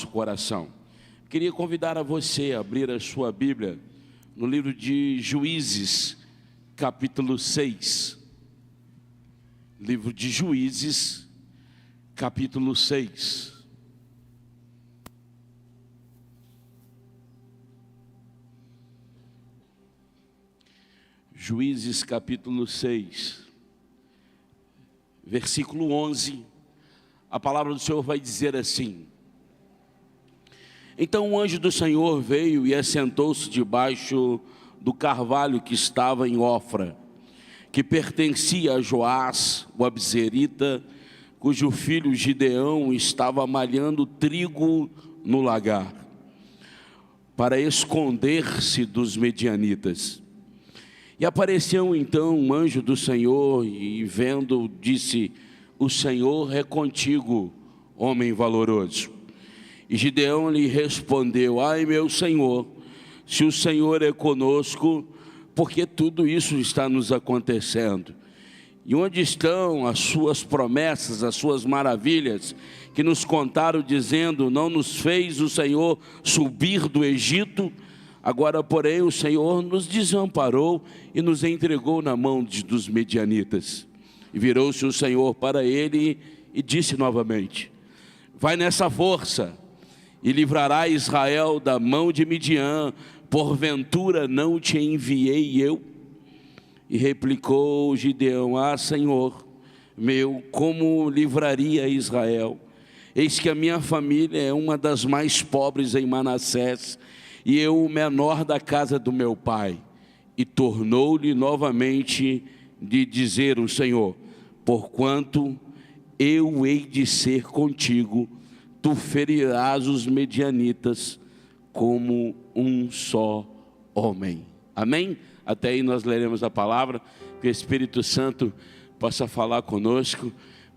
coração. Queria convidar a você a abrir a sua Bíblia no livro de Juízes, capítulo 6. Livro de Juízes, capítulo 6. Juízes, capítulo 6, versículo 11. A palavra do Senhor vai dizer assim: Então o anjo do Senhor veio e assentou-se debaixo do carvalho que estava em Ofra, que pertencia a Joás, o abzerita, cujo filho Gideão estava malhando trigo no lagar, para esconder-se dos medianitas. E apareceu então um anjo do Senhor, e vendo, disse: O Senhor é contigo, homem valoroso. E Gideão lhe respondeu: Ai, meu Senhor, se o Senhor é conosco, porque tudo isso está nos acontecendo? E onde estão as suas promessas, as suas maravilhas, que nos contaram dizendo: Não nos fez o Senhor subir do Egito? Agora, porém, o Senhor nos desamparou e nos entregou na mão dos medianitas. E virou-se o Senhor para ele e disse novamente: Vai nessa força e livrará Israel da mão de Midian, porventura não te enviei eu? E replicou Gideão: Ah, Senhor meu, como livraria Israel? Eis que a minha família é uma das mais pobres em Manassés, e eu o menor da casa do meu pai. E tornou-lhe novamente de dizer o Senhor: Porquanto eu hei de ser contigo, tu ferirás os medianitas como um só homem. Amém? Até aí nós leremos a palavra, que o Espírito Santo possa falar conosco.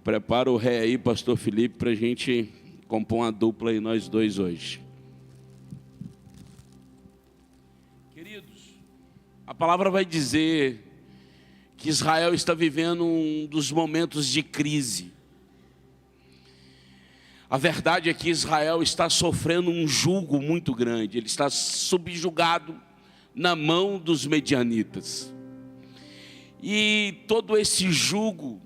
Prepara o ré aí, pastor Felipe, para a gente compor uma dupla aí nós dois hoje. Queridos, a palavra vai dizer que Israel está vivendo um dos momentos de crise. A verdade é que Israel está sofrendo um jugo muito grande. Ele está subjugado na mão dos medianitas. E todo esse jugo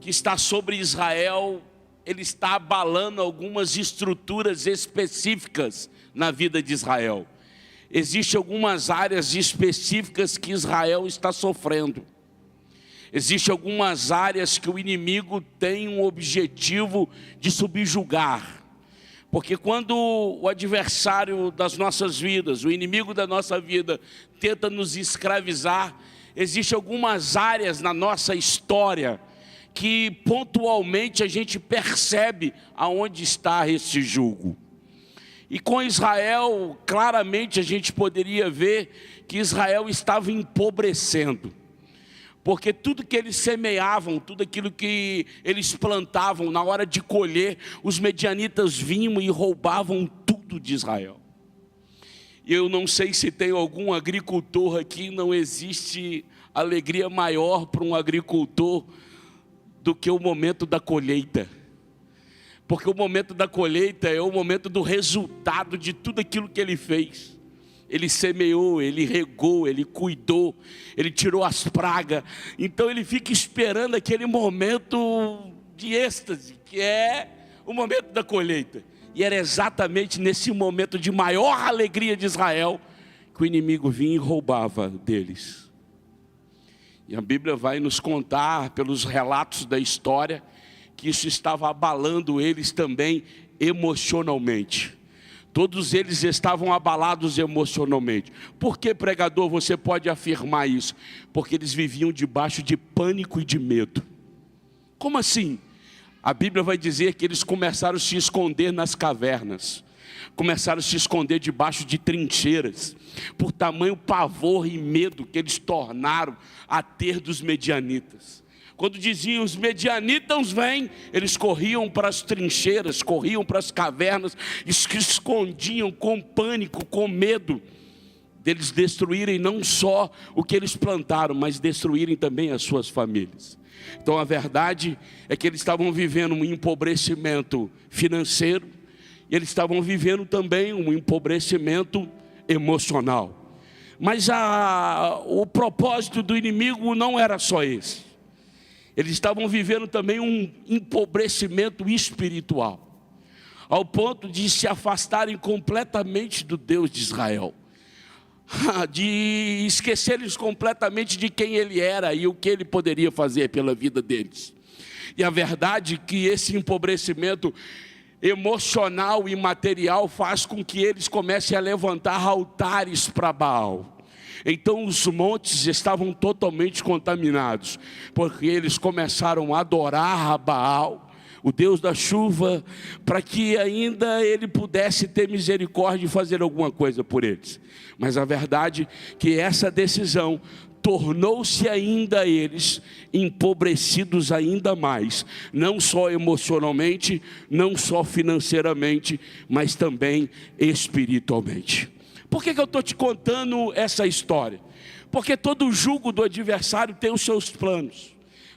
que está sobre Israel, ele está abalando algumas estruturas específicas na vida de Israel. Existem algumas áreas específicas que Israel está sofrendo. Existem algumas áreas que o inimigo tem um objetivo de subjugar. Porque quando o adversário das nossas vidas, o inimigo da nossa vida, tenta nos escravizar, existem algumas áreas na nossa história que pontualmente a gente percebe aonde está esse jugo. E com Israel, claramente a gente poderia ver que Israel estava empobrecendo. Porque tudo que eles semeavam, tudo aquilo que eles plantavam, na hora de colher, os medianitas vinham e roubavam tudo de Israel. Eu não sei se tem algum agricultor aqui, não existe alegria maior para um agricultor do que o momento da colheita. Porque o momento da colheita é o momento do resultado de tudo aquilo que ele fez. Ele semeou, ele regou, ele cuidou, ele tirou as pragas. Então ele fica esperando aquele momento de êxtase, que é o momento da colheita. E era exatamente nesse momento de maior alegria de Israel que o inimigo vinha e roubava deles. E a Bíblia vai nos contar, pelos relatos da história, que isso estava abalando eles também emocionalmente. Todos eles estavam abalados emocionalmente. Por que, pregador, você pode afirmar isso? Porque eles viviam debaixo de pânico e de medo. Como assim? A Bíblia vai dizer que eles começaram a se esconder nas cavernas. Começaram a se esconder debaixo de trincheiras. Por tamanho pavor e medo que eles tornaram a ter dos medianitas. Quando diziam os medianitas vêm, eles corriam para as trincheiras, corriam para as cavernas, e se escondiam com pânico, com medo deles destruírem não só o que eles plantaram, mas destruírem também as suas famílias. Então a verdade é que eles estavam vivendo um empobrecimento financeiro eles estavam vivendo também um empobrecimento emocional. Mas o propósito do inimigo não era só esse. Eles estavam vivendo também um empobrecimento espiritual, ao ponto de se afastarem completamente do Deus de Israel, de esquecerem completamente de quem Ele era e o que Ele poderia fazer pela vida deles. E a verdade é que esse empobrecimento emocional e material faz com que eles comecem a levantar altares para Baal. Então os montes estavam totalmente contaminados, porque eles começaram a adorar a Baal, o Deus da chuva, para que ainda ele pudesse ter misericórdia e fazer alguma coisa por eles. Mas a verdade é que essa decisão tornou-se ainda eles empobrecidos ainda mais, não só emocionalmente, não só financeiramente, mas também espiritualmente. Por que eu estou te contando essa história? Porque todo jugo do adversário tem os seus planos.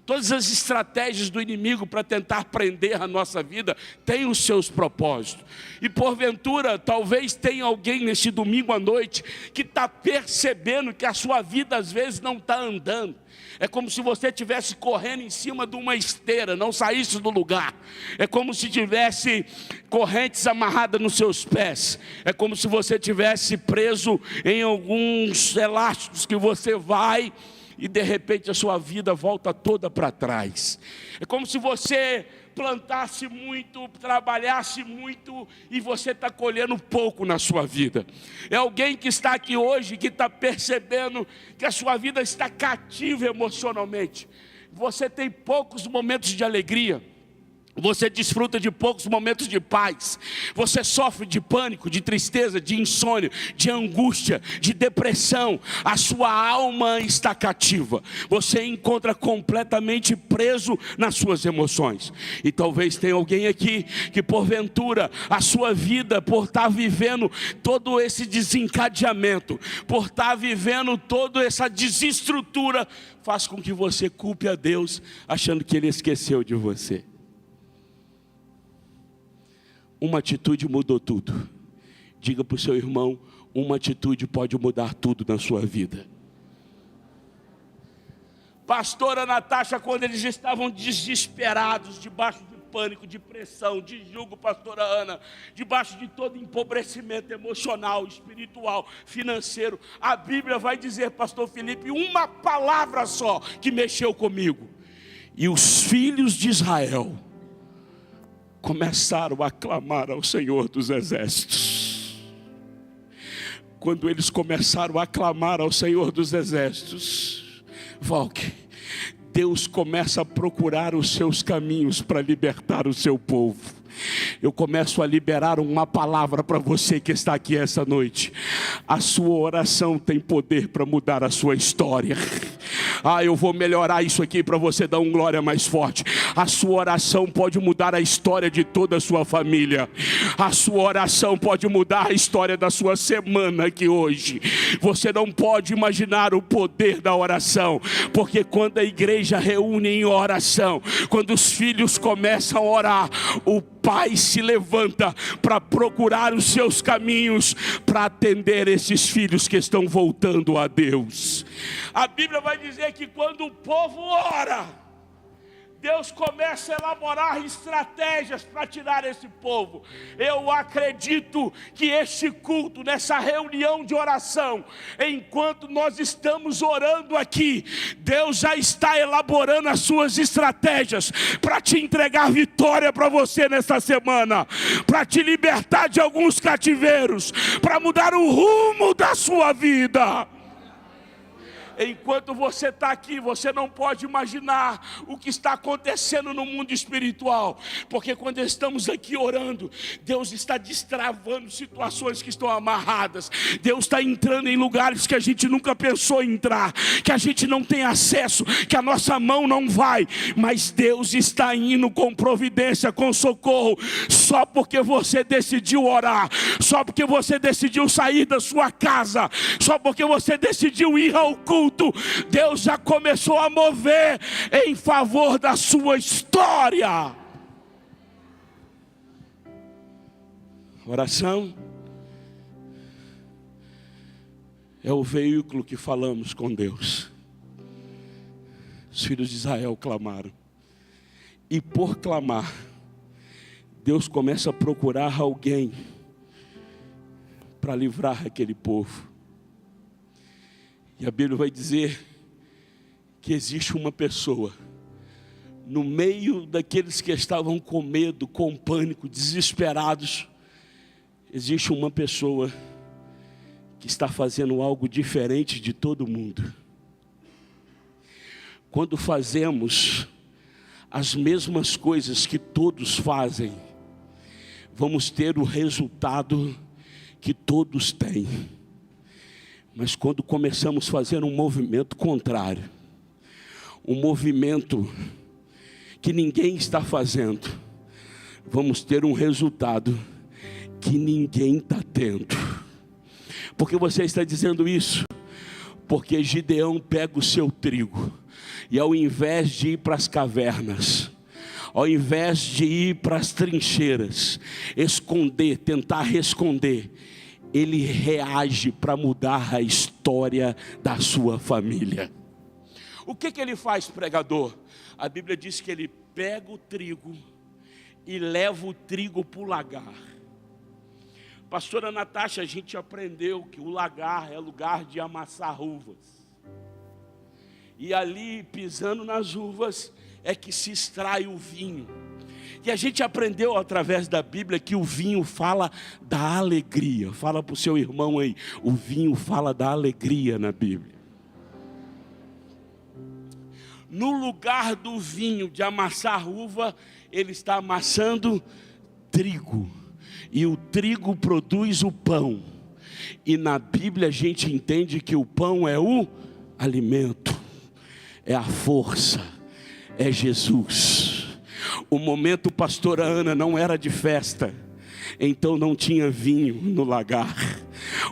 Todas as estratégias do inimigo para tentar prender a nossa vida têm os seus propósitos. E porventura, talvez tenha alguém nesse domingo à noite que está percebendo que a sua vida às vezes não está andando. É como se você estivesse correndo em cima de uma esteira, não saísse do lugar. É como se tivesse correntes amarradas nos seus pés. É como se você estivesse preso em alguns elásticos que você vai e de repente a sua vida volta toda para trás. É como se você plantasse muito, trabalhasse muito e você está colhendo pouco na sua vida. É alguém que está aqui hoje que está percebendo que a sua vida está cativa emocionalmente. Você tem poucos momentos de alegria. Você desfruta de poucos momentos de paz. Você sofre de pânico, de tristeza, de insônia, de angústia, de depressão. A sua alma está cativa. Você encontra completamente preso nas suas emoções. E talvez tenha alguém aqui que porventura a sua vida, por estar vivendo todo esse desencadeamento, por estar vivendo toda essa desestrutura, faz com que você culpe a Deus achando que Ele esqueceu de você. Uma atitude mudou tudo. Diga para o seu irmão, uma atitude pode mudar tudo na sua vida. Pastora Natasha, quando eles estavam desesperados, debaixo de pânico, de pressão, de jugo, pastora Ana, debaixo de todo empobrecimento emocional, espiritual, financeiro, a Bíblia vai dizer, pastor Felipe, uma palavra só que mexeu comigo. E os filhos de Israel começaram a clamar ao Senhor dos Exércitos. Quando eles começaram a clamar ao Senhor dos Exércitos, Valque, Deus começa a procurar os seus caminhos para libertar o seu povo. Eu começo a liberar uma palavra para você que está aqui essa noite. A sua oração tem poder para mudar a sua história. Eu vou melhorar isso aqui para você dar um glória mais forte. A sua oração pode mudar a história de toda a sua família. A sua oração pode mudar a história da sua semana aqui hoje. Você não pode imaginar o poder da oração, porque quando a igreja reúne em oração, quando os filhos começam a orar, o Pai se levanta para procurar os seus caminhos, para atender esses filhos que estão voltando a Deus. A Bíblia vai dizer que quando o povo ora, Deus começa a elaborar estratégias para tirar esse povo. Eu acredito que este culto, nessa reunião de oração, enquanto nós estamos orando aqui, Deus já está elaborando as suas estratégias para te entregar vitória para você nessa semana, para te libertar de alguns cativeiros, para mudar o rumo da sua vida. Enquanto você está aqui, você não pode imaginar o que está acontecendo no mundo espiritual, porque quando estamos aqui orando, Deus está destravando situações que estão amarradas. Deus está entrando em lugares que a gente nunca pensou em entrar, que a gente não tem acesso, que a nossa mão não vai, mas Deus está indo com providência, com socorro, só porque você decidiu orar, só porque você decidiu sair da sua casa, só porque você decidiu ir ao culto. Deus já começou a mover em favor da sua história. Oração é o veículo que falamos com Deus. Os filhos de Israel clamaram. E por clamar, Deus começa a procurar alguém para livrar aquele povo. E a Bíblia vai dizer que existe uma pessoa no meio daqueles que estavam com medo, com pânico, desesperados. Existe uma pessoa que está fazendo algo diferente de todo mundo. Quando fazemos as mesmas coisas que todos fazem, vamos ter o resultado que todos têm. Mas quando começamos a fazer um movimento contrário, um movimento que ninguém está fazendo, vamos ter um resultado que ninguém está tendo. Por que você está dizendo isso? Porque Gideão pega o seu trigo e ao invés de ir para as cavernas, ao invés de ir para as trincheiras, esconder, tentar esconder, ele reage para mudar a história da sua família. O que ele faz, pregador? A Bíblia diz que ele pega o trigo e leva o trigo para o lagar. Pastora Natasha, a gente aprendeu que o lagar é lugar de amassar uvas. E ali, pisando nas uvas, é que se extrai o vinho. E a gente aprendeu através da Bíblia que o vinho fala da alegria. Fala para o seu irmão aí, o vinho fala da alegria na Bíblia. No lugar do vinho de amassar uva, ele está amassando trigo. E o trigo produz o pão. E na Bíblia a gente entende que o pão é o alimento, é a força, é Jesus. O momento pastora Ana não era de festa, então não tinha vinho no lagar.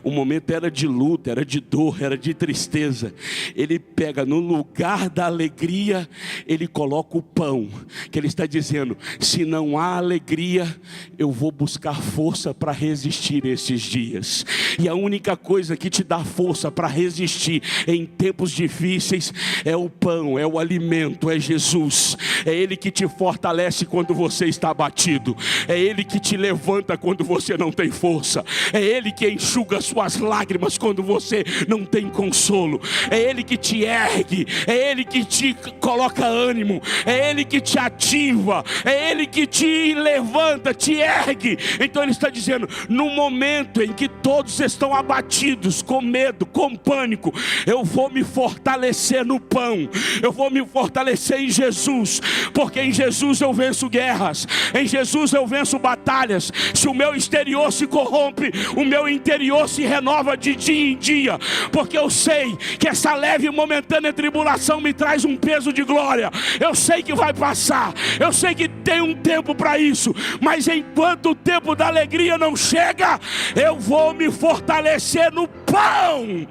O momento era de luta, era de dor, era de tristeza. Ele pega no lugar da alegria, ele coloca o pão, que ele está dizendo, se não há alegria, eu vou buscar força para resistir esses dias. E a única coisa que te dá força para resistir em tempos difíceis é o pão, é o alimento, é Jesus. É Ele que te fortalece quando você está abatido. É Ele que te levanta quando você não tem força. É Ele que enxuga suas lágrimas quando você não tem consolo. É Ele que te ergue, é Ele que te coloca ânimo, é Ele que te ativa, é Ele que te levanta, te ergue. Então Ele está dizendo, no momento em que todos estão abatidos, com medo, com pânico, eu vou me fortalecer no pão, eu vou me fortalecer em Jesus, porque em Jesus eu venço guerras, em Jesus eu venço batalhas. Se o meu exterior se corrompe, o meu interior se renova de dia em dia, porque eu sei que essa leve e momentânea tribulação me traz um peso de glória. Eu sei que vai passar, eu sei que tem um tempo para isso, mas enquanto o tempo da alegria não chega, eu vou me fortalecer no pão.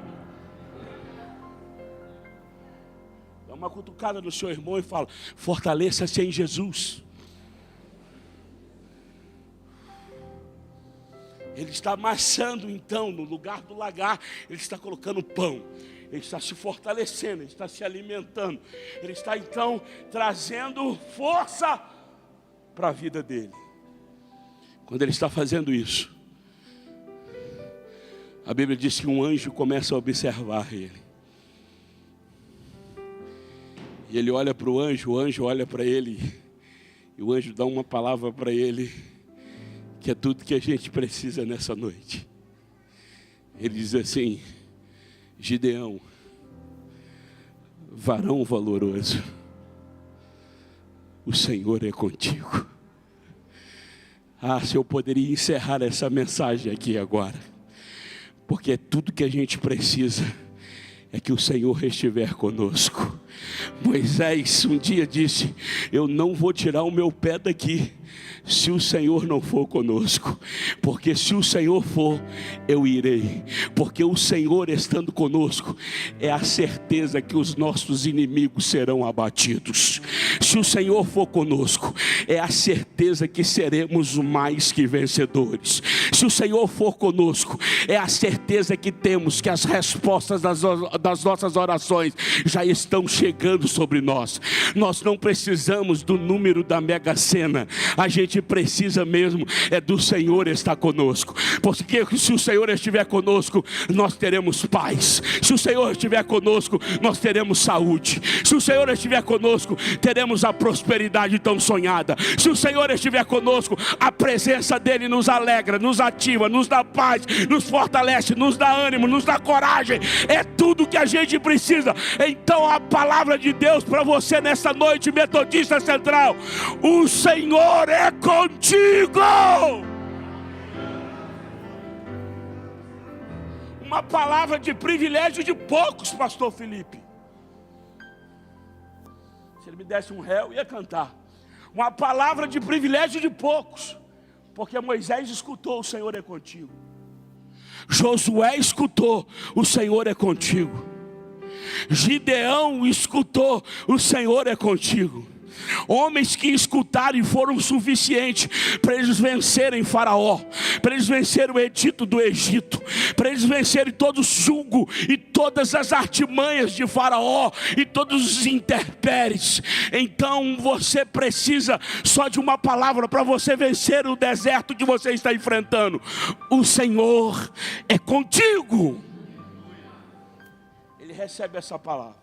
Dá uma cutucada no seu irmão e fala, fortaleça-se em Jesus. Ele está amassando então, no lugar do lagar, ele está colocando pão. Ele está se fortalecendo, ele está se alimentando. Ele está então trazendo força para a vida dele. Quando ele está fazendo isso, a Bíblia diz que um anjo começa a observar ele. E ele olha para o anjo olha para ele. E o anjo dá uma palavra para ele, que é tudo que a gente precisa nessa noite. Ele diz assim, Gideão, varão valoroso, o Senhor é contigo. Ah, se eu poderia encerrar essa mensagem aqui agora, porque tudo que a gente precisa é que o Senhor estiver conosco. Moisés um dia disse: eu não vou tirar o meu pé daqui se o Senhor não for conosco, porque se o Senhor for, eu irei, porque o Senhor estando conosco, é a certeza que os nossos inimigos serão abatidos. Se o Senhor for conosco, é a certeza que seremos mais que vencedores. Se o Senhor for conosco, é a certeza que temos que as respostas das nossas orações já estão chegando sobre nós. Nós não precisamos do número da Mega Sena, a gente precisa mesmo é do Senhor estar conosco, porque se o Senhor estiver conosco, nós teremos paz. Se o Senhor estiver conosco, nós teremos saúde. Se o Senhor estiver conosco, teremos a prosperidade tão sonhada. Se o Senhor estiver conosco, a presença dele nos alegra, nos ativa, nos dá paz, nos fortalece, nos dá ânimo, nos dá coragem. É tudo que a gente precisa. Então a palavra de Deus para você nessa noite, Metodista Central: o Senhor é contigo. Uma palavra de privilégio de poucos, pastor Felipe. Se ele me desse um réu, eu ia cantar. Uma palavra de privilégio de poucos, porque Moisés escutou: o Senhor é contigo. Josué escutou: o Senhor é contigo. Gideão escutou: o Senhor é contigo. Homens que escutaram e foram suficientes para eles vencerem Faraó, para eles vencerem o edito do Egito, para eles vencerem todo o jugo e todas as artimanhas de Faraó e todos os intempéries. Então você precisa só de uma palavra para você vencer o deserto que você está enfrentando: o Senhor é contigo. Ele recebe essa palavra.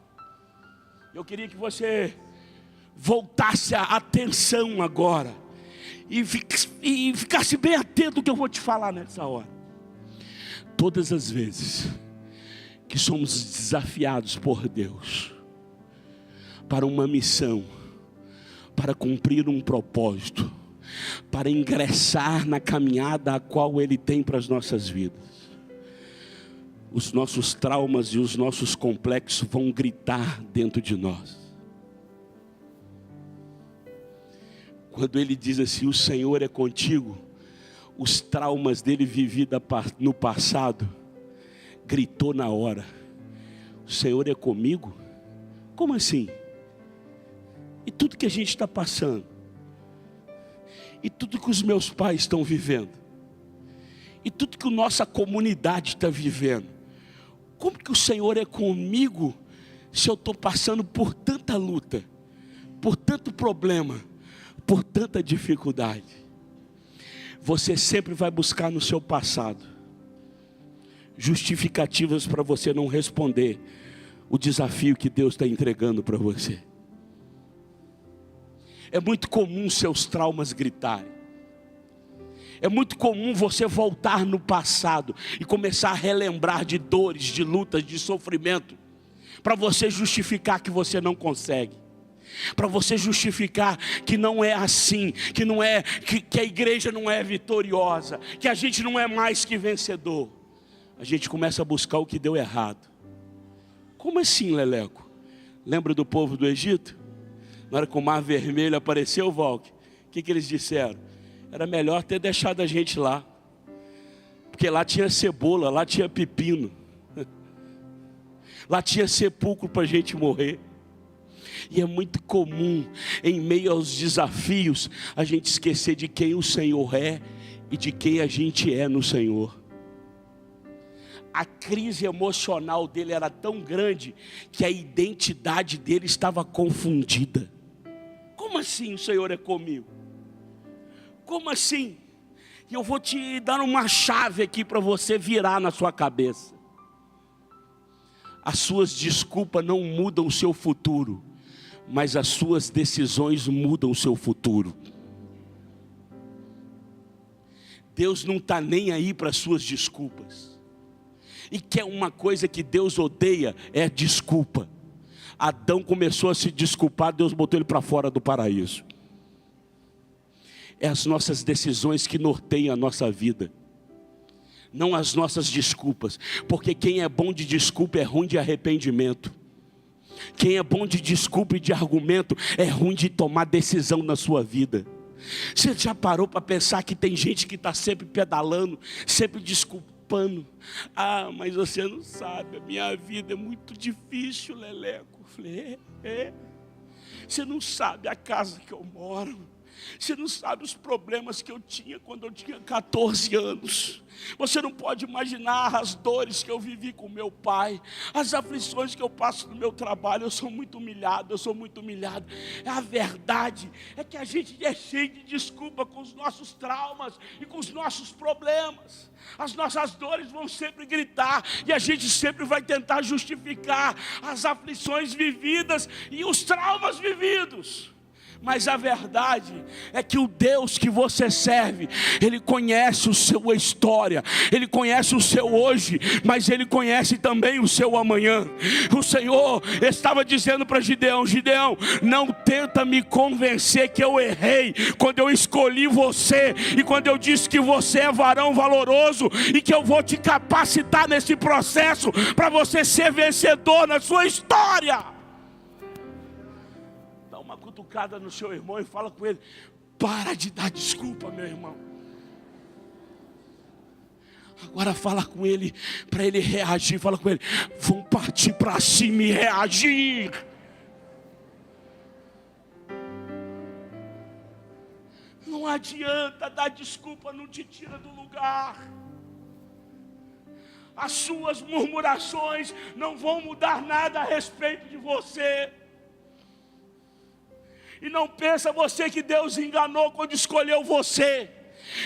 Eu queria que você voltasse a atenção agora e ficasse bem atento ao que eu vou te falar nessa hora. Todas as vezes que somos desafiados por Deus para uma missão, para cumprir um propósito, para ingressar na caminhada a qual Ele tem para as nossas vidas, os nossos traumas e os nossos complexos vão gritar dentro de nós. Quando ele diz assim: o Senhor é contigo, os traumas dele vividos no passado gritou na hora: o Senhor é comigo? Como assim? E tudo que a gente está passando, e tudo que os meus pais estão vivendo, e tudo que a nossa comunidade está vivendo, como que o Senhor é comigo se eu estou passando por tanta luta, por tanto problema, por tanta dificuldade? Você sempre vai buscar no seu passado justificativas para você não responder o desafio que Deus está entregando para você. É muito comum seus traumas gritarem. É muito comum você voltar no passado e começar a relembrar de dores, de lutas, de sofrimento, para você justificar que você não consegue, para você justificar que não é assim, que não é, que a igreja não é vitoriosa, que a gente não é mais que vencedor. A gente começa a buscar o que deu errado. Como assim, Leleco? Lembra do povo do Egito? Na hora que o Mar Vermelho apareceu, Valque, o que eles disseram? Era melhor ter deixado a gente lá, porque lá tinha cebola, lá tinha pepino, lá tinha sepulcro para a gente morrer. E é muito comum, em meio aos desafios, a gente esquecer de quem o Senhor é e de quem a gente é no Senhor. A crise emocional dele era tão grande que a identidade dele estava confundida. Como assim o Senhor é comigo? Como assim? E eu vou te dar uma chave aqui para você virar na sua cabeça. As suas desculpas não mudam o seu futuro, mas as suas decisões mudam o seu futuro. Deus não está nem aí para as suas desculpas. E que é uma coisa que Deus odeia, é desculpa. Adão começou a se desculpar, Deus botou ele para fora do paraíso. É as nossas decisões que norteiam a nossa vida, não as nossas desculpas, porque quem é bom de desculpa é ruim de arrependimento. Quem é bom de desculpa e de argumento é ruim de tomar decisão na sua vida. Você já parou para pensar que tem gente que está sempre pedalando, sempre desculpando? Ah, mas você não sabe, a minha vida é muito difícil, Leleco. Eu falei, Você não sabe a casa que eu moro. Você não sabe os problemas que eu tinha quando eu tinha 14 anos. Você não pode imaginar as dores que eu vivi com meu pai, as aflições que eu passo no meu trabalho. Eu sou muito humilhado, A verdade é que a gente é cheio de desculpa com os nossos traumas e com os nossos problemas. As nossas dores vão sempre gritar e a gente sempre vai tentar justificar as aflições vividas e os traumas vividos. Mas a verdade é que o Deus que você serve, Ele conhece a sua história, Ele conhece o seu hoje, mas Ele conhece também o seu amanhã. O Senhor estava dizendo para Gideão, Gideão, não tenta me convencer que eu errei, quando eu escolhi você, e quando eu disse que você é varão valoroso, e que eu vou te capacitar nesse processo, para você ser vencedor na sua história. Uma cutucada no seu irmão e fala com ele, para de dar desculpa, meu irmão. Agora fala com ele, para ele reagir. Fala com ele, vamos partir para cima e reagir. Não adianta dar desculpa, não te tira do lugar. As suas murmurações não vão mudar nada a respeito de você. E não pensa você que Deus enganou quando escolheu você.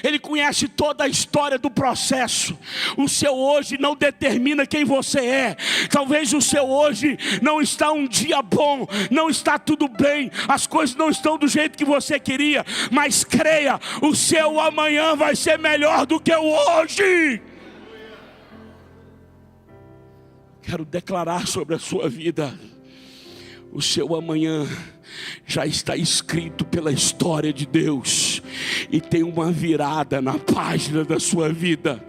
Ele conhece toda a história do processo. O seu hoje não determina quem você é. Talvez o seu hoje não está um dia bom, não está tudo bem, as coisas não estão do jeito que você queria. Mas creia, o seu amanhã vai ser melhor do que o hoje. Quero declarar sobre a sua vida, o seu amanhã já está escrito pela história de Deus, e tem uma virada na página da sua vida.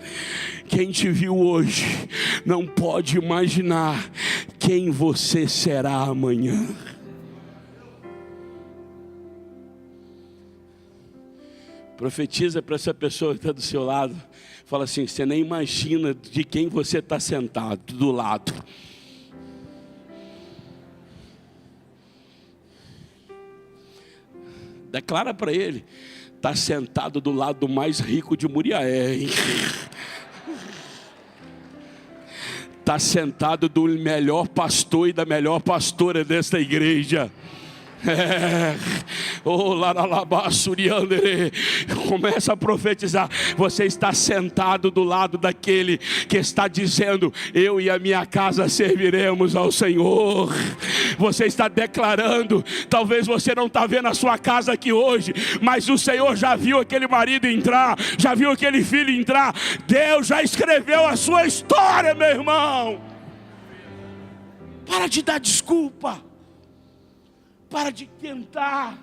Quem te viu hoje não pode imaginar quem você será amanhã. Profetiza para essa pessoa que está do seu lado. Fala assim, você nem imagina de quem você está sentado do lado. Declara para ele, está sentado do lado do mais rico de Muriaé, hein? Está sentado do melhor pastor e da melhor pastora desta igreja. Começa a profetizar. Você está sentado do lado daquele que está dizendo, eu e a minha casa serviremos ao Senhor. Você está declarando, talvez você não está vendo a sua casa aqui hoje, mas o Senhor já viu aquele marido entrar, já viu aquele filho entrar. Deus já escreveu a sua história, meu irmão. Para de dar desculpa. Para de tentar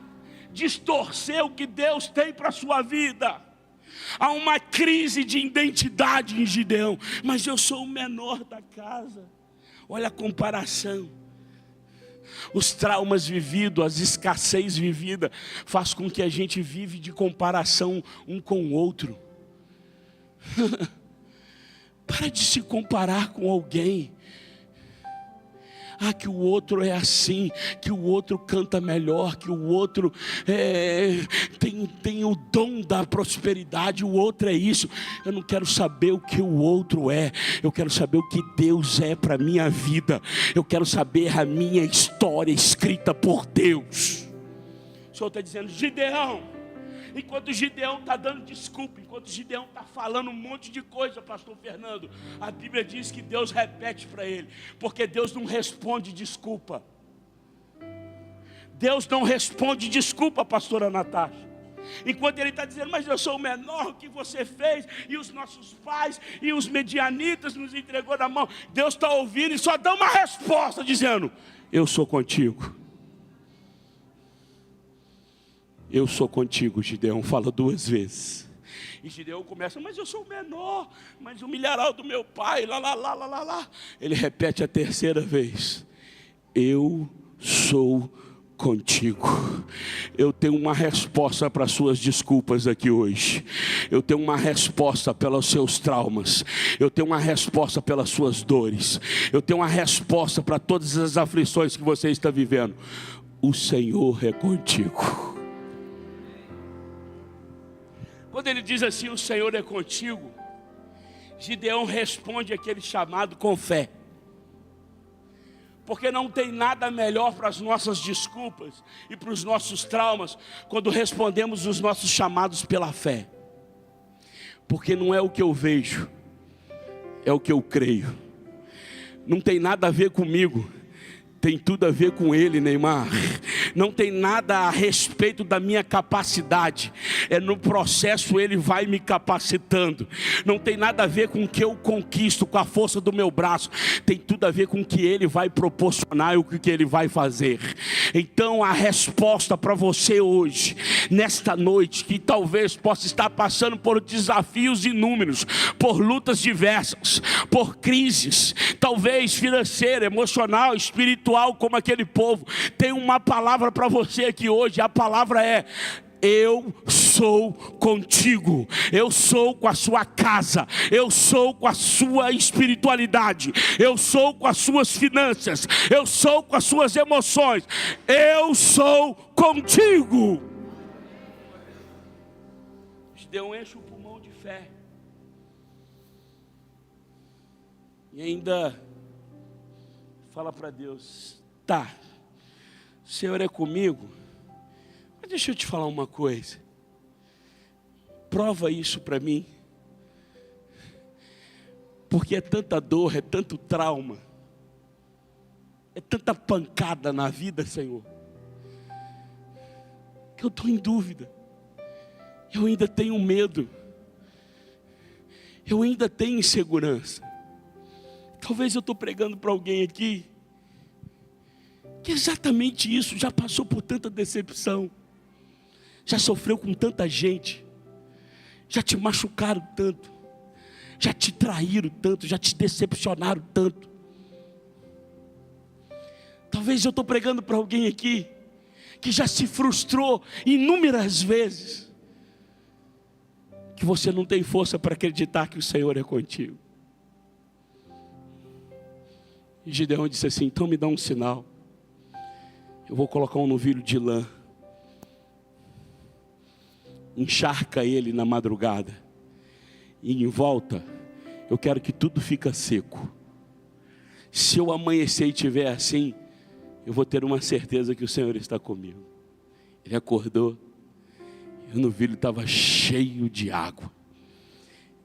distorcer o que Deus tem para a sua vida. Há uma crise de identidade em Gideão. Mas eu sou o menor da casa. Olha a comparação. Os traumas vividos, as escassez vivida, faz com que a gente vive de comparação um com o outro. Para de se comparar com alguém. Ah, que o outro é assim, que o outro canta melhor, que o outro tem o dom da prosperidade, o outro é isso. Eu não quero saber o que o outro é, eu quero saber o que Deus é para a minha vida. Eu quero saber a minha história escrita por Deus. O Senhor está dizendo, Gideão, enquanto Gideão está dando desculpa, enquanto Gideão está falando um monte de coisa, pastor Fernando, a Bíblia diz que Deus repete para ele, porque Deus não responde desculpa. Deus não responde desculpa, pastora Natasha. Enquanto ele está dizendo, mas eu sou o menor que você fez, e os nossos pais, e os medianitas nos entregou na mão. Deus está ouvindo e só dá uma resposta dizendo, eu sou contigo. Eu sou contigo, Gideão, fala 2 vezes. E Gideão começa, mas eu sou o menor, mas o milharal do meu pai, lá. Ele repete a 3ª vez. eu sou contigo. Eu tenho uma resposta para as suas desculpas aqui hoje. Eu tenho uma resposta pelos seus traumas. Eu tenho uma resposta pelas suas dores. Eu tenho uma resposta para todas as aflições que você está vivendo. O Senhor é contigo. Quando ele diz assim, o Senhor é contigo, Gideão responde aquele chamado com fé. Porque não tem nada melhor para as nossas desculpas e para os nossos traumas quando respondemos os nossos chamados pela fé. Porque não é o que eu vejo, é o que eu creio. Não tem nada a ver comigo, tem tudo a ver com ele, Neymar. Não tem nada a respeito da minha capacidade. É no processo ele vai me capacitando. Não tem nada a ver com o que eu conquisto, com a força do meu braço. Tem tudo a ver com o que ele vai proporcionar e o que ele vai fazer. Então a resposta para você hoje, nesta noite, que talvez possa estar passando por desafios inúmeros, por lutas diversas, por crises, talvez financeira, emocional, espiritual, como aquele povo, tem uma palavra para você aqui hoje. A palavra é: eu sou contigo. Eu sou com a sua casa. Eu sou com a sua espiritualidade. Eu sou com as suas finanças. Eu sou com as suas emoções. Eu sou contigo. Gideão enche o pulmão de fé. E ainda fala para Deus: tá, o Senhor é comigo, mas deixa eu te falar uma coisa. Prova isso para mim. Porque é tanta dor, é tanto trauma, é tanta pancada na vida, Senhor, que eu estou em dúvida. Eu ainda tenho medo. Eu ainda tenho insegurança. Talvez eu estou pregando para alguém aqui que exatamente isso, já passou por tanta decepção, já sofreu com tanta gente, já te machucaram tanto, já te traíram tanto, já te decepcionaram tanto. Talvez eu estou pregando para alguém aqui que já se frustrou inúmeras vezes, que você não tem força para acreditar que o Senhor é contigo. E Gideão disse assim: então me dá um sinal. Eu vou colocar um novilho de lã, encharca ele na madrugada, e em volta eu quero que tudo fique seco. Se eu amanhecer e tiver assim, eu vou ter uma certeza que o Senhor está comigo. Ele acordou e o novilho estava cheio de água,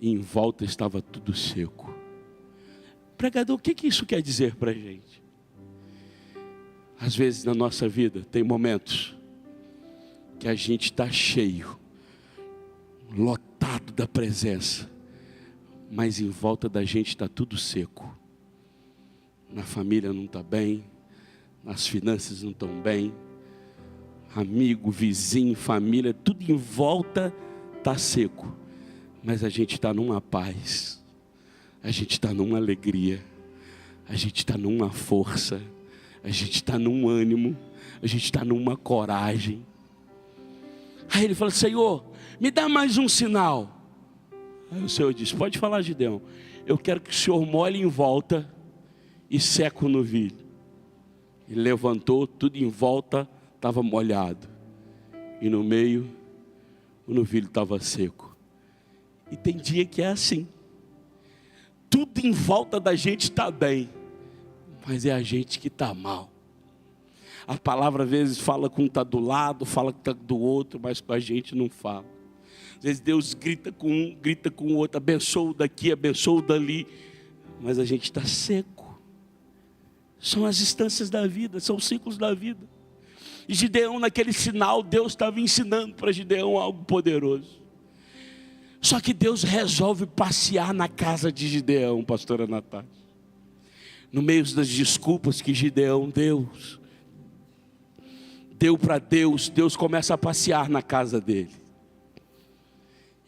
e em volta estava tudo seco. Pregador, o que isso quer dizer para a gente? Às vezes na nossa vida tem momentos que a gente está cheio, lotado da presença, mas em volta da gente está tudo seco. Na família não está bem, nas finanças não estão bem, amigo, vizinho, família, tudo em volta está seco, mas a gente está numa paz, a gente está numa alegria, a gente está numa força, a gente está num ânimo, a gente está numa coragem. Aí ele fala: Senhor, me dá mais um sinal. Aí o Senhor disse: pode falar, Gideão, eu quero que o Senhor molhe em volta e seque o novilho. Ele levantou, tudo em volta estava molhado, e no meio o novilho estava seco. E tem dia que é assim, tudo em volta da gente está bem, mas é a gente que está mal. A palavra às vezes fala com um está do lado, fala que está do outro, mas com a gente não fala. Às vezes Deus grita com um, grita com o outro, abençoa o daqui, abençoa o dali, mas a gente está seco. São as instâncias da vida, são os ciclos da vida. E Gideão, naquele sinal, Deus estava ensinando para Gideão algo poderoso. Só que Deus resolve passear na casa de Gideão, pastora Natália. No meio das desculpas que Gideão deu para Deus, Deus começa a passear na casa dele.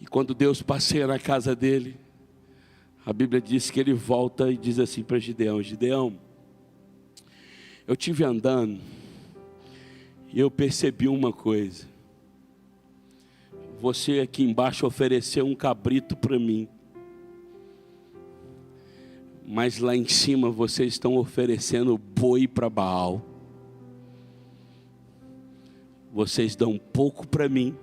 E quando Deus passeia na casa dele, a Bíblia diz que ele volta e diz assim para Gideão: Gideão, Eu tive andando e eu percebi uma coisa. Você aqui embaixo ofereceu um cabrito para mim, mas lá em cima vocês estão oferecendo boi para Baal. Vocês dão pouco para mim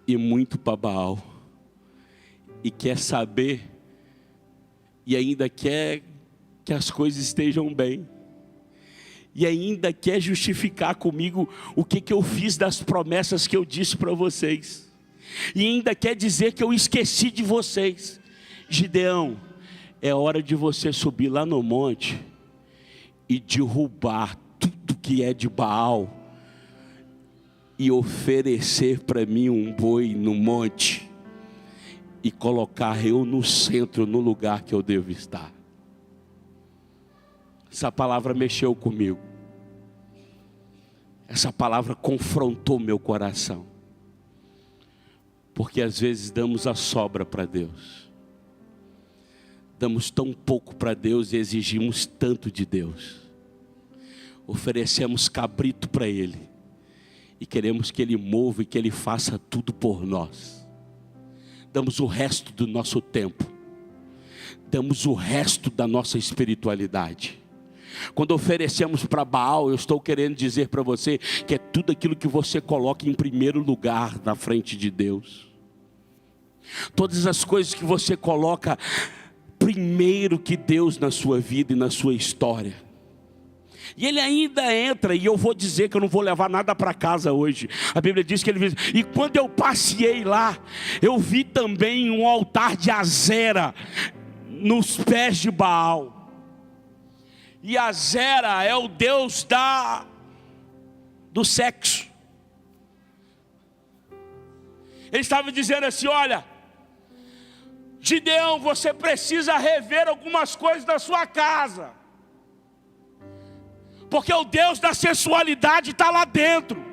e muito para Baal. E quer saber, e ainda quer que as coisas estejam bem. E ainda quer justificar comigo o que eu fiz das promessas que eu disse para vocês. E ainda quer dizer que eu esqueci de vocês. Gideão, é hora de você subir lá no monte e derrubar tudo que é de Baal e oferecer para mim um boi no monte e colocar eu no centro, no lugar que eu devo estar. Essa palavra mexeu comigo. Essa palavra confrontou meu coração. Porque às vezes damos a sobra para Deus. Damos tão pouco para Deus e exigimos tanto de Deus. Oferecemos cabrito para Ele. E queremos que Ele mova e que Ele faça tudo por nós. Damos o resto do nosso tempo. Damos o resto da nossa espiritualidade. Quando oferecemos para Baal, eu estou querendo dizer para você que é tudo aquilo que você coloca em primeiro lugar na frente de Deus. Todas as coisas que você coloca primeiro que Deus na sua vida e na sua história. E ele ainda entra, e eu vou dizer que eu não vou levar nada para casa hoje. A Bíblia diz que ele diz, e quando eu passei lá, eu vi também um altar de Azera nos pés de Baal. E Azera é o deus do sexo. Ele estava dizendo assim, olha, Gideão, você precisa rever algumas coisas da sua casa. Porque o Deus da sensualidade está lá dentro.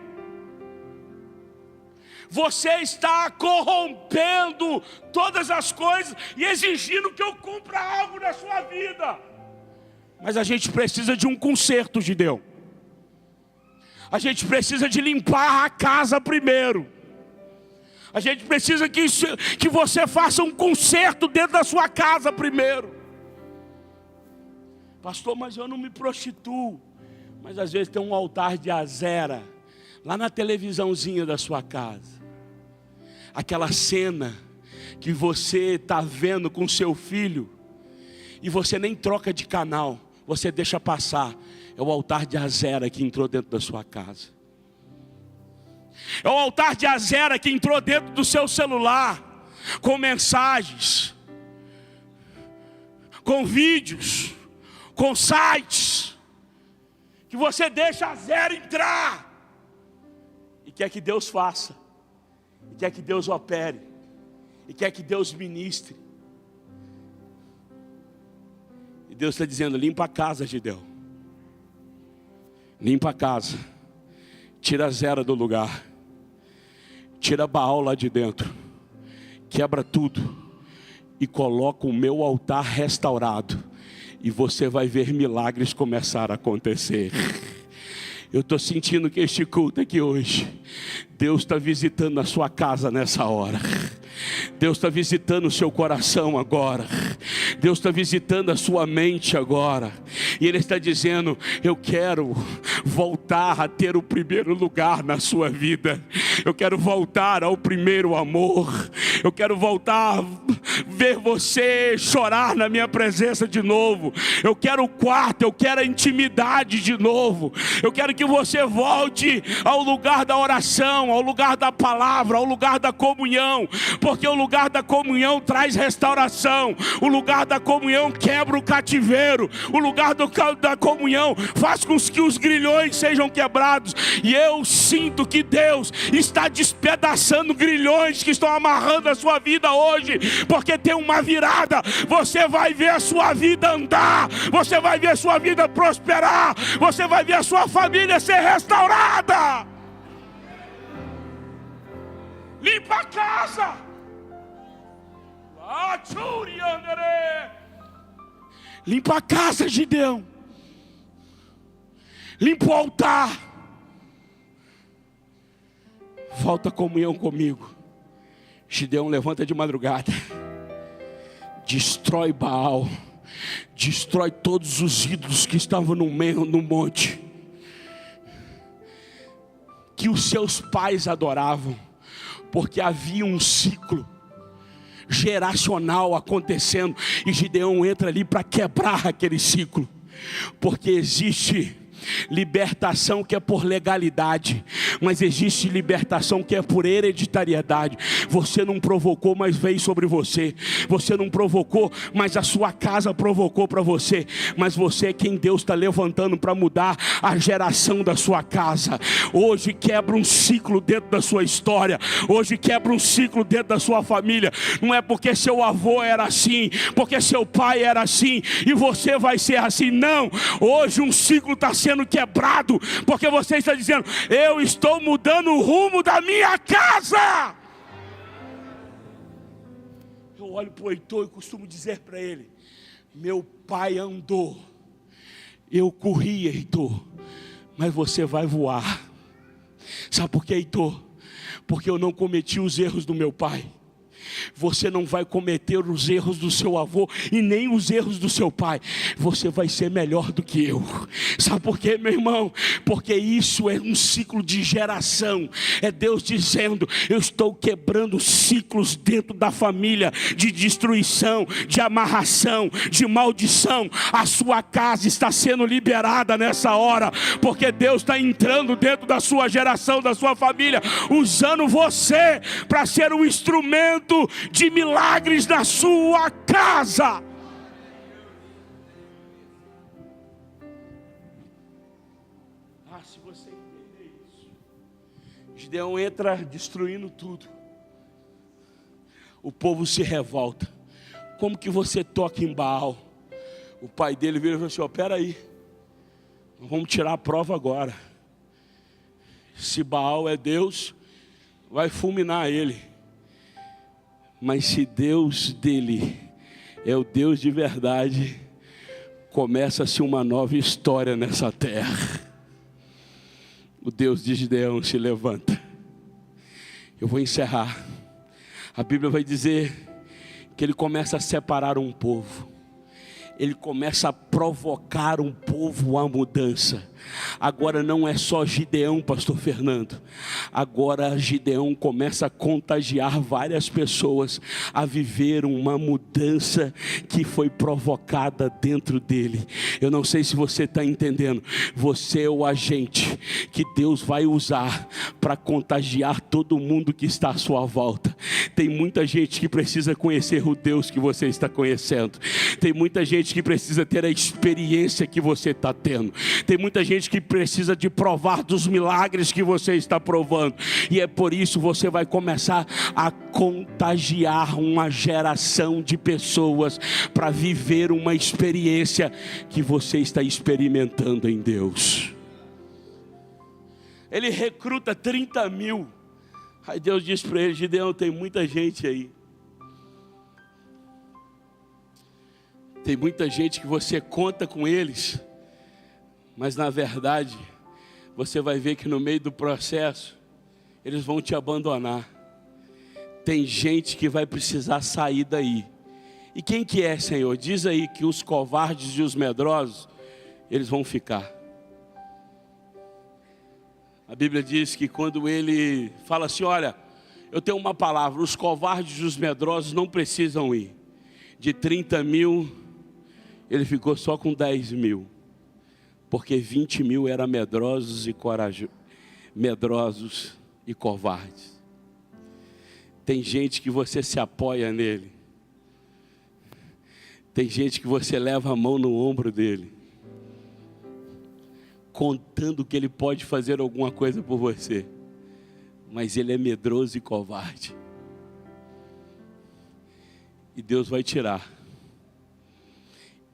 Você está corrompendo todas as coisas e exigindo que eu cumpra algo na sua vida. Mas a gente precisa de um conserto, Gideão. A gente precisa de limpar a casa primeiro. A gente precisa que você faça um conserto dentro da sua casa primeiro. Pastor, mas eu não me prostituo. Mas às vezes tem um altar de Azera lá na televisãozinha da sua casa. Aquela cena que você está vendo com seu filho e você nem troca de canal, você deixa passar. É o altar de Azera que entrou dentro da sua casa. É o altar de Azera que entrou dentro do seu celular, com mensagens, com vídeos, com sites, que você deixa Azera entrar e quer que Deus faça, e quer que Deus opere, e quer que Deus ministre. E Deus está dizendo, limpa a casa, Gideão. Limpa a casa. Tira Azera do lugar. Tira Baal lá de dentro. Quebra tudo. E coloca o meu altar restaurado. E você vai ver milagres começar a acontecer. Eu estou sentindo que este culto aqui hoje, Deus está visitando a sua casa nessa hora. Deus está visitando o seu coração agora. Deus está visitando a sua mente agora. E Ele está dizendo, eu quero voltar a ter o primeiro lugar na sua vida. Eu quero voltar ao primeiro amor. Eu quero voltar a ver você chorar na minha presença de novo. Eu quero o quarto, eu quero a intimidade de novo. Eu quero que você volte ao lugar da oração, ao lugar da palavra, ao lugar da comunhão. Porque o lugar da comunhão traz restauração. O lugar da comunhão quebra o cativeiro. O lugar da comunhão faz com que os grilhões sejam quebrados. E eu sinto que Deus está despedaçando grilhões que estão amarrando a sua vida hoje. Porque tem uma virada. Você vai ver a sua vida andar. Você vai ver a sua vida prosperar. Você vai ver a sua família ser restaurada. Limpa a casa. Limpa a casa, Gideão. limpa o altar. Falta comunhão comigo. Gideão levanta de madrugada, destrói Baal, destrói todos os ídolos que estavam no monte, que os seus pais adoravam, porque havia um ciclo geracional acontecendo, e Gideão entra ali para quebrar aquele ciclo, porque existe libertação que é por legalidade, mas existe libertação que é por hereditariedade. Você não provocou, mas veio sobre você. Você não provocou, mas a sua casa provocou para você. Mas você é quem Deus está levantando para mudar a geração da sua casa. Hoje quebra um ciclo dentro da sua história. Hoje quebra um ciclo dentro da sua família. Não é porque seu avô era assim, porque seu pai era assim, e você vai ser assim. Não, hoje um ciclo está sendo quebrado, porque você está dizendo: eu estou mudando o rumo da minha casa. Eu olho para o Heitor e costumo dizer para ele: meu pai andou, eu corri, Heitor, mas você vai voar. Sabe por quê, Heitor? Porque eu não cometi os erros do meu pai. Você não vai cometer os erros do seu avô e nem os erros do seu pai. Você vai ser melhor do que eu. Sabe por quê, meu irmão? Porque isso é um ciclo de geração. É Deus dizendo: eu estou quebrando ciclos dentro da família, de destruição, de amarração, de maldição. A sua casa está sendo liberada nessa hora, porque Deus está entrando dentro da sua geração, da sua família, usando você para ser um instrumento de milagres na sua casa. Se você entender isso, Gideão entra destruindo tudo. O povo se revolta. Como que você toca em Baal? O pai dele vira e fala assim: espera aí, vamos tirar a prova agora. Se Baal é Deus, vai fulminar ele. Mas se Deus dele é o Deus de verdade, começa-se uma nova história nessa terra. O Deus de Gideão se levanta. Eu vou encerrar. A Bíblia vai dizer que ele começa a separar um povo. Ele começa a provocar um povo à mudança. Agora não é só Gideão, pastor Fernando. Agora Gideão começa a contagiar várias pessoas a viver uma mudança que foi provocada dentro dele. Eu não sei se você está entendendo. Você é o agente que Deus vai usar para contagiar todo mundo que está à sua volta. Tem muita gente que precisa conhecer o Deus que você está conhecendo. Tem muita gente que precisa ter a experiência que você está tendo. Tem muita gente que precisa de provar dos milagres que você está provando. E é por isso você vai começar a contagiar uma geração de pessoas para viver uma experiência que você está experimentando em Deus. Ele recruta 30 mil. Aí Deus diz para ele: Gideão, tem muita gente aí. Tem muita gente que você conta com eles, mas na verdade, você vai ver que no meio do processo, eles vão te abandonar. Tem gente que vai precisar sair daí. E quem que é, Senhor? Diz aí que os covardes e os medrosos, eles vão ficar. A Bíblia diz que quando ele fala assim: olha, eu tenho uma palavra, os covardes e os medrosos não precisam ir. De 30 mil, ele ficou só com 10 mil. Porque 20 mil eram medrosos e covardes. Tem gente que você se apoia nele. Tem gente que você leva a mão no ombro dele, contando que ele pode fazer alguma coisa por você. Mas ele é medroso e covarde. E Deus vai tirar.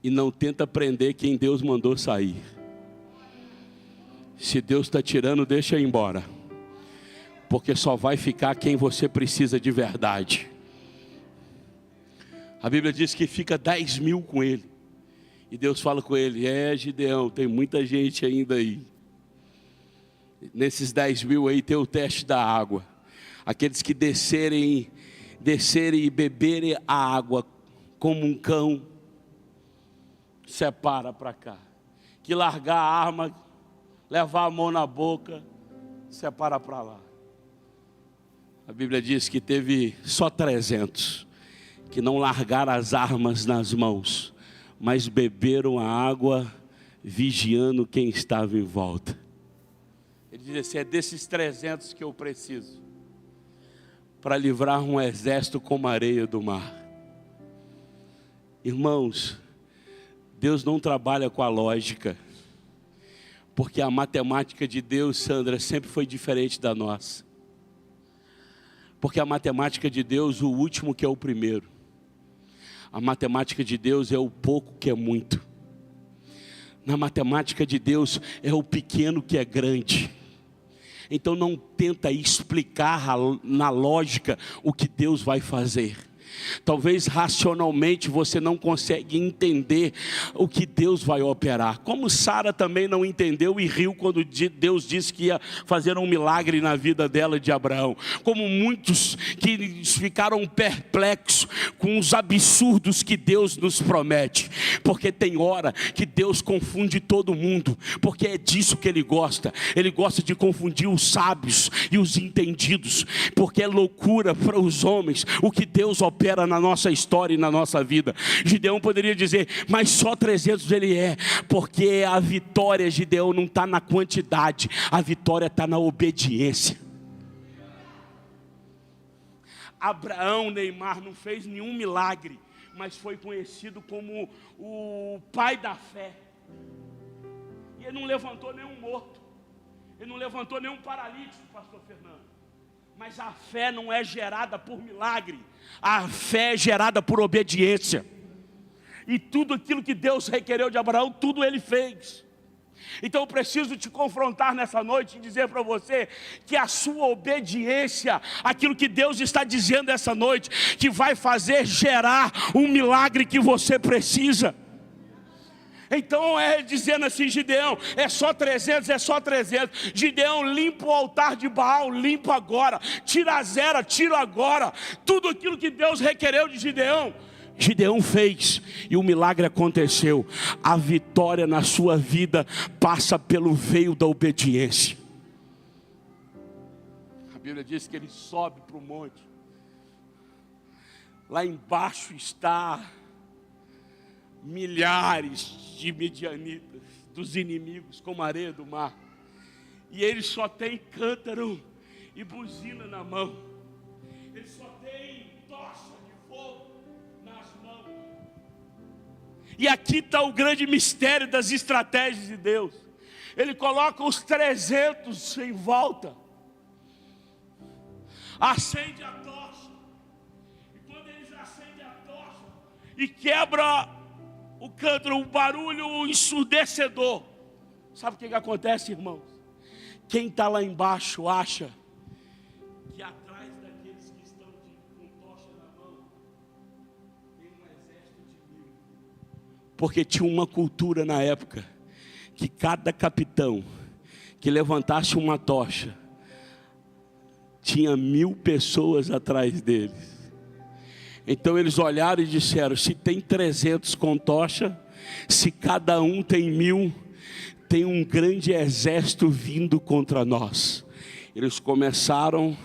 E não tenta prender quem Deus mandou sair. Se Deus está tirando, deixa ir embora. Porque só vai ficar quem você precisa de verdade. A Bíblia diz que fica 10 mil com ele. E Deus fala com ele: Gideão, tem muita gente ainda aí. Nesses 10 mil aí tem o teste da água. Aqueles que descerem e beberem a água como um cão, separa para cá. Que largar a arma, levar a mão na boca, separa para lá. A Bíblia diz que teve só 300 que não largaram as armas nas mãos, mas beberam a água vigiando quem estava em volta. Ele diz assim: é desses 300 que eu preciso para livrar um exército como a areia do mar. Irmãos, Deus não trabalha com a lógica, porque a matemática de Deus, Sandra, sempre foi diferente da nossa. Porque a matemática de Deus, o último que é o primeiro. A matemática de Deus é o pouco que é muito. Na matemática de Deus é o pequeno que é grande. Então não tenta explicar na lógica o que Deus vai fazer. Talvez racionalmente você não consegue entender o que Deus vai operar. Como Sara também não entendeu e riu quando Deus disse que ia fazer um milagre na vida dela, de Abraão. Como muitos que ficaram perplexos com os absurdos que Deus nos promete. Porque tem hora que Deus confunde todo mundo, porque é disso que Ele gosta. Ele gosta de confundir os sábios e os entendidos, porque é loucura para os homens o que Deus opera na nossa história e na nossa vida. Gideão poderia dizer: mas só 300 ele é, porque a vitória, Gideão, não está na quantidade, a vitória está na obediência. Abraão, Neymar, não fez nenhum milagre, mas foi conhecido como o pai da fé. E ele não levantou nenhum morto, ele não levantou nenhum paralítico, pastor Fernando. Mas a fé não é gerada por milagre, a fé é gerada por obediência. E tudo aquilo que Deus requereu de Abraão, tudo ele fez. Então eu preciso te confrontar nessa noite e dizer para você que a sua obediência, aquilo que Deus está dizendo essa noite, que vai fazer gerar um milagre que você precisa. Então é dizendo assim: Gideão, é só 300, é só 300. Gideão, limpa o altar de Baal, limpa agora. Tira a zera, tira agora. Tudo aquilo que Deus requereu de Gideão, Gideão fez, e o milagre aconteceu. A vitória na sua vida passa pelo veio da obediência. A Bíblia diz que ele sobe para o monte. Lá embaixo está milhares de midianitas, dos inimigos, como a areia do mar. E ele só tem cântaro e buzina na mão. Ele só tem tocha de fogo nas mãos. E aqui está o grande mistério das estratégias de Deus. Ele coloca os 300 em volta, acende a tocha, e quando eles acendem a tocha e quebra o cântaro, um barulho ensurdecedor. Sabe o que acontece, irmãos? Quem está lá embaixo acha que atrás daqueles que estão com tocha na mão tem um exército de 1000. Porque tinha uma cultura na época que cada capitão que levantasse uma tocha tinha 1000 pessoas atrás deles. Então eles olharam e disseram: se tem 300 com tocha, se cada um tem 1000, tem um grande exército vindo contra nós. Eles começaram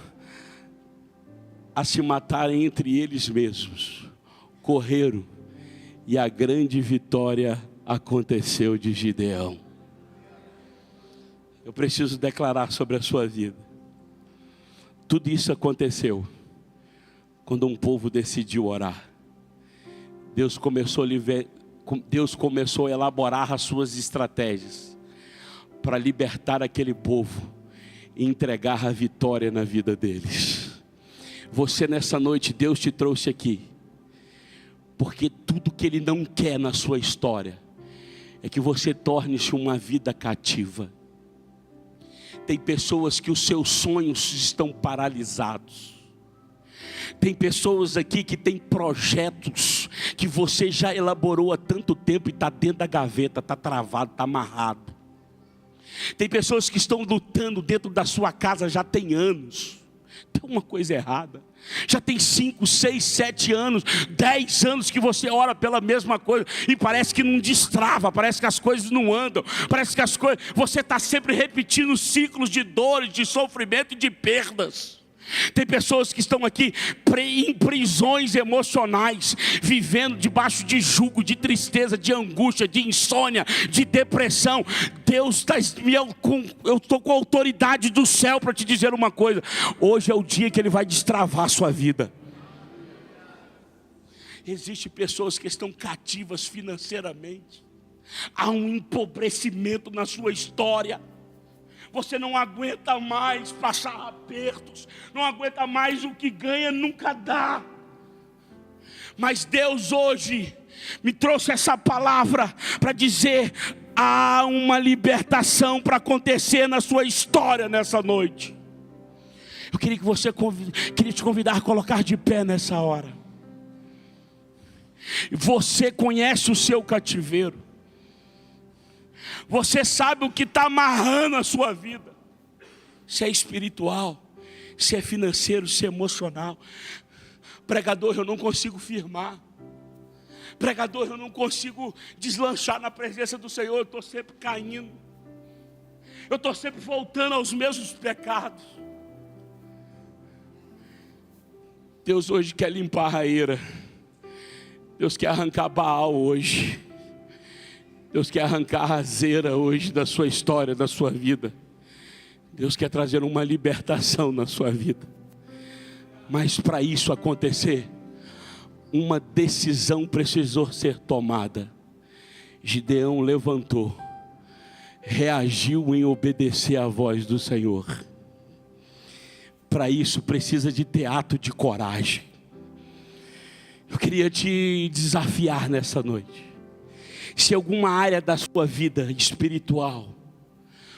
a se matar entre eles mesmos, correram, e a grande vitória aconteceu de Gideão. Eu preciso declarar sobre a sua vida: tudo isso aconteceu quando um povo decidiu orar. Deus começou a elaborar as suas estratégias para libertar aquele povo e entregar a vitória na vida deles. Você nessa noite, Deus te trouxe aqui porque tudo que Ele não quer na sua história é que você torne-se uma vida cativa. Tem pessoas que os seus sonhos estão paralisados. Tem pessoas aqui que tem projetos que você já elaborou há tanto tempo e está dentro da gaveta, está travado, está amarrado. Tem pessoas que estão lutando dentro da sua casa já tem anos. Tem uma coisa errada. Já tem 5, 6, 7 anos, 10 anos que você ora pela mesma coisa e parece que não destrava, parece que as coisas não andam, parece que as coisas, você está sempre repetindo ciclos de dores, de sofrimento e de perdas. Tem pessoas que estão aqui em prisões emocionais, vivendo debaixo de jugo, de tristeza, de angústia, de insônia, de depressão. Deus está, eu estou com a autoridade do céu para te dizer uma coisa: hoje é o dia que Ele vai destravar a sua vida. Existem pessoas que estão cativas financeiramente, há um empobrecimento na sua história. Você não aguenta mais passar apertos, não aguenta mais o que ganha, nunca dá. Mas Deus hoje me trouxe essa palavra para dizer: há uma libertação para acontecer na sua história nessa noite. Eu queria te convidar a colocar de pé nessa hora. Você conhece o seu cativeiro. Você sabe o que está amarrando a sua vida. Se é espiritual, se é financeiro, se é emocional. Pregador, eu não consigo firmar. Pregador, eu não consigo deslanchar na presença do Senhor. Eu estou sempre caindo. Eu estou sempre voltando aos mesmos pecados. Deus hoje quer limpar a raeira. Deus quer arrancar Baal hoje. Deus quer arrancar a raseira hoje da sua história, da sua vida. Deus quer trazer uma libertação na sua vida. Mas para isso acontecer, uma decisão precisou ser tomada. Gideão levantou, reagiu em obedecer à voz do Senhor. Para isso precisa de ter ato de coragem. Eu queria te desafiar nessa noite. Se alguma área da sua vida espiritual,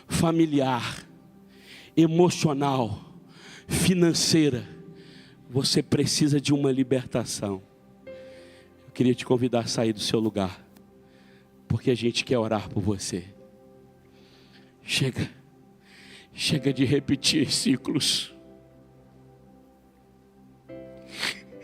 familiar, emocional, financeira, você precisa de uma libertação, eu queria te convidar a sair do seu lugar, porque a gente quer orar por você. Chega de repetir ciclos.